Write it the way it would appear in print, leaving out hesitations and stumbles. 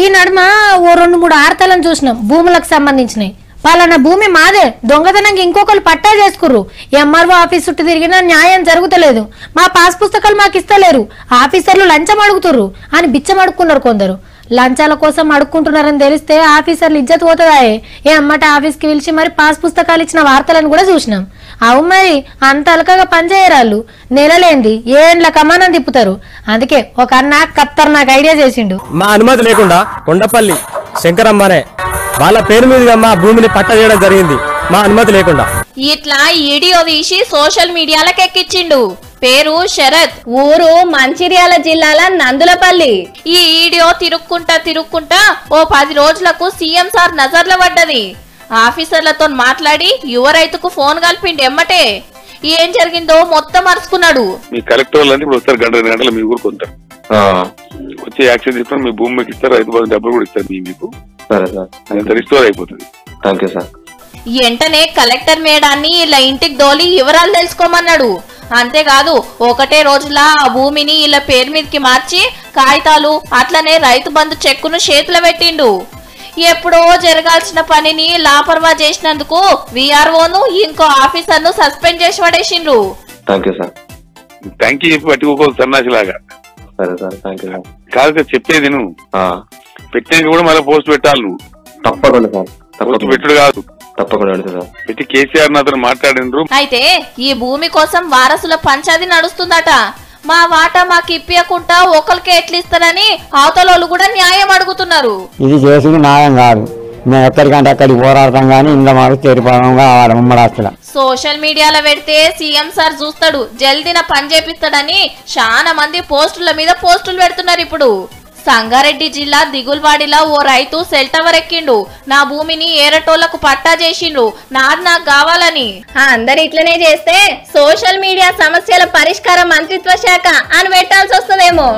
ఈ నడుమ ఓ 2-3 ఆర్తలను చూసినాం భూములకు సంబంధించినవి. పలానా భూమి మాదే దొంగతనంగా ఇంకొకరు పట్టా చేసుకుర్రు. ఎంఆర్ఓ ఆఫీస్ చుట్టూ తిరిగినా న్యాయం జరుగుతలేదు. మా పాస్ పుస్తకాలు మాకు ఇస్తలేరు. ఆఫీసర్లు లంచం అడుగుతుర్రు అని బిచ్చం అడుక్కున్నారు. కొందరు లంచాల కోసం అడుక్కుంటున్నారని తెలిస్తే ఆఫీసర్లు ఇజ్జత్ పోతుందాయే. అమ్మట ఆఫీస్కి పిలిచి మరి పాస్ పుస్తకాలు ఇచ్చిన వార్తలను కూడా చూసినాం. అవు మరి అంత అలకగా పనిచేయరాళ్ళు. నెలలేంది ఏండ్ల కమానం తిప్పుతారు. అందుకే ఒక అన్న కప్తర్ నాకు ఐడియా చేసిండు. మా అనుమతి లేకుండా కొండపల్లి శంకరమ్మనే వాళ్ళ పేరు మీదుగా మా భూమిని పట్ట చేయడం జరిగింది, మా అనుమతి లేకుండా. ఇట్లా వీడియో తీసి సోషల్ మీడియాలకు ఎక్కించిండు. పేరు శరత్, ఊరు మంచిర్యాల జిల్లాల నందులపల్లి. ఈ వీడియో తిరుక్కుంటా ఓ 10 రోజులకు సీఎం సార్ నజర్ల పడ్డది. ఆఫీసర్లతో మాట్లాడి యువ రైతుకు ఫోన్ కలిపిండి. ఎమ్మటే ఏం జరిగిందో మొత్తం అరుచుకున్నాడు. మీ కలెక్టర్ ఇప్పుడు వస్తారు, గంట గంటలు మీ ఊరికి కొంటారు, వచ్చి యాక్షన్ తీసుకొని మీ భూమి మీకు ఇస్తారు, రైతు బంధు డబ్బులు కూడా ఇస్తారు మీకు. సరే సార్, రిస్టోర్ అయిపోతుంది. Thank you sir. వెంటనే కలెక్టర్ మేడాన్ని ఇలా ఇంటికి దోలి వివరాలు తెలుసుకోమన్నాడు. అంతేకాదు ఒకటే రోజులా ఆ భూమిని ఇలా పేరు మీదకి మార్చి కాగితాలు అట్లనే రైతు బంధు చెక్కును చేతిలో పెట్టిండు. ఎప్పుడో జరగాల్సిన పనిని లాపర్వా చేసినందుకు విఆర్ఓను ఇంకో ఆఫీసర్ ను సస్పెండ్ చేసి పడేసిండ్రు. Thank you sir. Thank you చెప్పి పట్టుకోకూడదు సన్నాసిలాగా. సరే సార్, థ్యాంక్ యూ సార్. కాదు చెప్పేది నువ్వు పెట్టేది కూడా మళ్ళీ పోస్ట్ పెట్టాలి. నువ్వు తప్పకుండా సార్, పోస్ట్ పెట్టుడు కాదు, తప్పకుండా సార్. పెట్టి కేసీఆర్ అతను మాట్లాడినరు. అయితే ఈ భూమి కోసం వారసుల పంచాది నడుస్తుందట. మా వాటా మాకు ఇప్పియకుండా ఒకరికే ఎట్లిస్తారని అవతలోళ్ళు కూడా న్యాయం అడుగుతున్నారు. ఇది చేసుడు న్యాయం కాదు. మేము ఎక్కడికంటే అక్కడికి పోరాడతాం కానీ ఇంకా మాకు తెరిపోవడం కావాలి ఉమ్మడాస్తుల. సోషల్ మీడియాలో పెడితే సీఎం సార్ చూస్తాడు, జల్దిన పని చేపిస్తాడని చాలా మంది పోస్టుల మీద పోస్టులు పెడుతున్నారు. ఇప్పుడు సంగారెడ్డి జిల్లా దిగుల్వాడిలో ఓ రైతు సెల్ టవర్ ఎక్కిండు. నా భూమిని ఏరటోళ్లకు పట్టా చేసిండు, నాది నాకు కావాలని. అందరు ఇట్లనే చేస్తే సోషల్ మీడియా సమస్యల పరిష్కార మంత్రిత్వ శాఖ అని పెట్టాల్సి వస్తుందేమో.